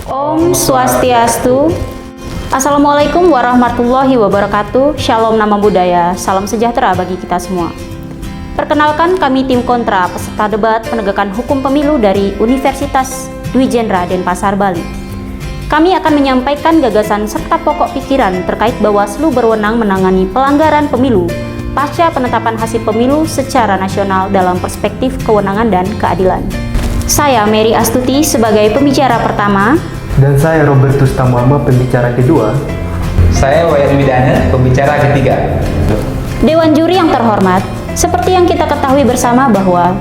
Om Swastiastu. Assalamualaikum warahmatullahi wabarakatuh. Shalom nama budaya, salam sejahtera bagi kita semua. Perkenalkan, kami tim kontra peserta debat penegakan hukum pemilu dari Universitas Dwi Jendra Denpasar, Bali. Kami akan menyampaikan gagasan serta pokok pikiran terkait Bawaslu berwenang menangani pelanggaran pemilu pasca penetapan hasil pemilu secara nasional dalam perspektif kewenangan dan keadilan. Saya Mary Astuti sebagai pembicara pertama. Dan saya Robertus Tamama, pembicara kedua. Saya Wayan Widana, pembicara ketiga. Dewan juri yang terhormat, seperti yang kita ketahui bersama bahwa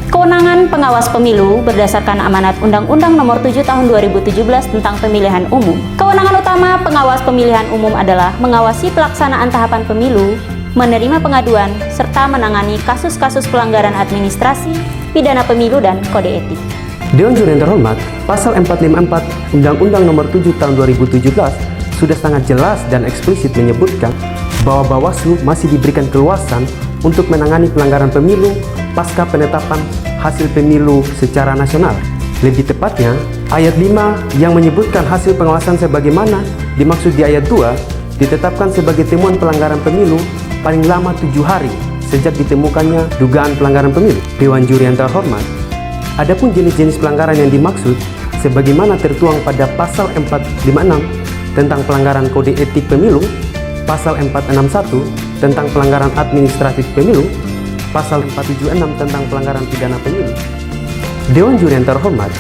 kewenangan pengawas pemilu berdasarkan amanat Undang-Undang Nomor 7 Tahun 2017 tentang Pemilihan Umum. Kewenangan utama pengawas pemilihan umum adalah mengawasi pelaksanaan tahapan pemilu, menerima pengaduan, serta menangani kasus-kasus pelanggaran administrasi, pidana pemilu, dan kode etik. Dewan juri yang terhormat, pasal 454 Undang-Undang Nomor 7 Tahun 2017 sudah sangat jelas dan eksplisit menyebutkan bahwa Bawaslu masih diberikan keluasan untuk menangani pelanggaran pemilu pasca penetapan hasil pemilu secara nasional. Lebih tepatnya, ayat 5 yang menyebutkan hasil pengawasan sebagaimana dimaksud di ayat 2 ditetapkan sebagai temuan pelanggaran pemilu paling lama 7 hari sejak ditemukannya dugaan pelanggaran pemilu. Dewan juri yang terhormat, adapun jenis-jenis pelanggaran yang dimaksud sebagaimana tertuang pada pasal 456 tentang pelanggaran kode etik pemilu, pasal 461 tentang pelanggaran administratif pemilu, pasal 476 tentang pelanggaran pidana pemilu. Dewan juri yang terhormat,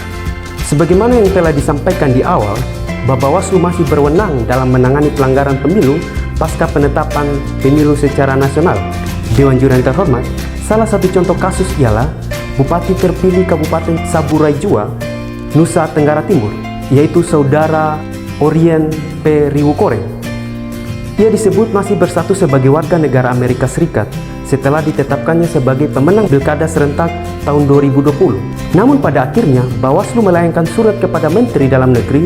sebagaimana yang telah disampaikan di awal, bahwa Bawaslu masih berwenang dalam menangani pelanggaran pemilu pasca penetapan pemilu secara nasional. Dewan juri yang terhormat, salah satu contoh kasus ialah Bupati terpilih Kabupaten Saburai Jua, Nusa Tenggara Timur, yaitu Saudara Orien P. Riwukore. Ia disebut masih bersatu sebagai warga negara Amerika Serikat setelah ditetapkannya sebagai pemenang Pilkada serentak tahun 2020. Namun pada akhirnya Bawaslu melayangkan surat kepada Menteri Dalam Negeri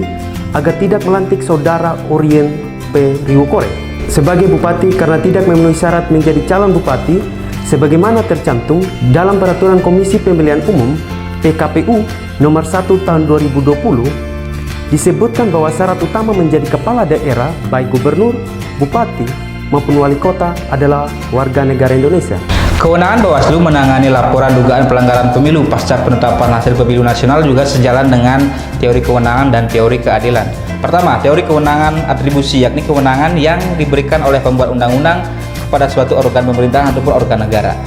agar tidak melantik Saudara Orien P. Riwukore sebagai bupati karena tidak memenuhi syarat menjadi calon bupati sebagaimana tercantum dalam Peraturan Komisi Pemilihan Umum PKPU Nomor 1 Tahun 2020. Disebutkan bahwa syarat utama menjadi kepala daerah baik gubernur, bupati, maupun wali kota adalah warga negara Indonesia. Kewenangan Bawaslu menangani laporan dugaan pelanggaran pemilu pasca penetapan hasil pemilu nasional juga sejalan dengan teori kewenangan dan teori keadilan. Pertama, teori kewenangan atribusi, yakni kewenangan yang diberikan oleh pembuat undang-undang pada suatu organ pemerintahan ataupun organ negara.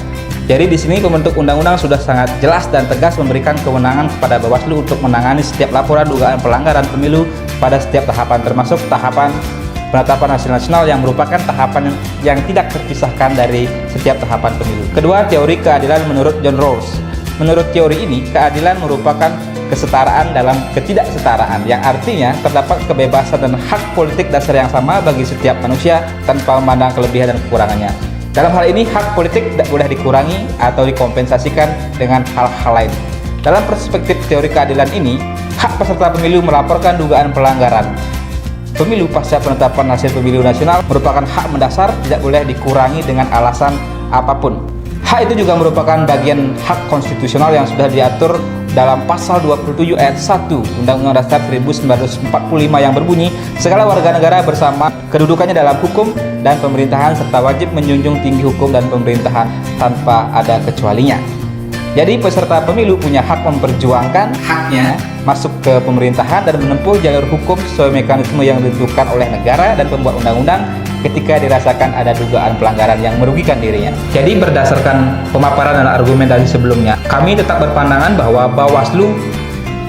Jadi di sini pembentuk undang-undang sudah sangat jelas dan tegas memberikan kewenangan kepada Bawaslu untuk menangani setiap laporan dugaan pelanggaran pemilu pada setiap tahapan, termasuk tahapan penetapan hasil nasional yang merupakan tahapan yang tidak terpisahkan dari setiap tahapan pemilu. Kedua, teori keadilan menurut John Rawls. Menurut teori ini, keadilan merupakan kesetaraan dalam ketidaksetaraan, yang artinya terdapat kebebasan dan hak politik dasar yang sama bagi setiap manusia tanpa memandang kelebihan dan kekurangannya. Dalam hal ini, hak politik tidak boleh dikurangi atau dikompensasikan dengan hal-hal lain. Dalam perspektif teori keadilan ini, hak peserta pemilu melaporkan dugaan pelanggaran pemilu pasca penetapan hasil pemilu nasional merupakan hak mendasar, tidak boleh dikurangi dengan alasan apapun. Hak itu juga merupakan bagian hak konstitusional yang sudah diatur dalam pasal 27 ayat 1 Undang-Undang Dasar 1945 yang berbunyi, segala warga negara bersama kedudukannya dalam hukum dan pemerintahan serta wajib menjunjung tinggi hukum dan pemerintahan tanpa ada kecualinya. Jadi peserta pemilu punya hak memperjuangkan haknya masuk ke pemerintahan dan menempuh jalur hukum sesuai mekanisme yang ditentukan oleh negara dan pembuat undang-undang ketika dirasakan ada dugaan pelanggaran yang merugikan dirinya. Jadi berdasarkan pemaparan dan argumentasi sebelumnya, kami tetap berpandangan bahwa Bawaslu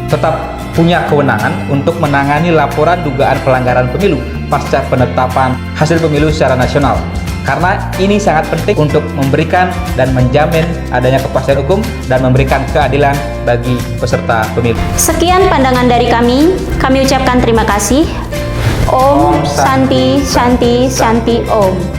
tetap punya kewenangan untuk menangani laporan dugaan pelanggaran pemilu pasca penetapan hasil pemilu secara nasional. Karena ini sangat penting untuk memberikan dan menjamin adanya kepastian hukum dan memberikan keadilan bagi peserta pemilu. Sekian pandangan dari kami ucapkan terima kasih. Om Santi Santi Santi Om.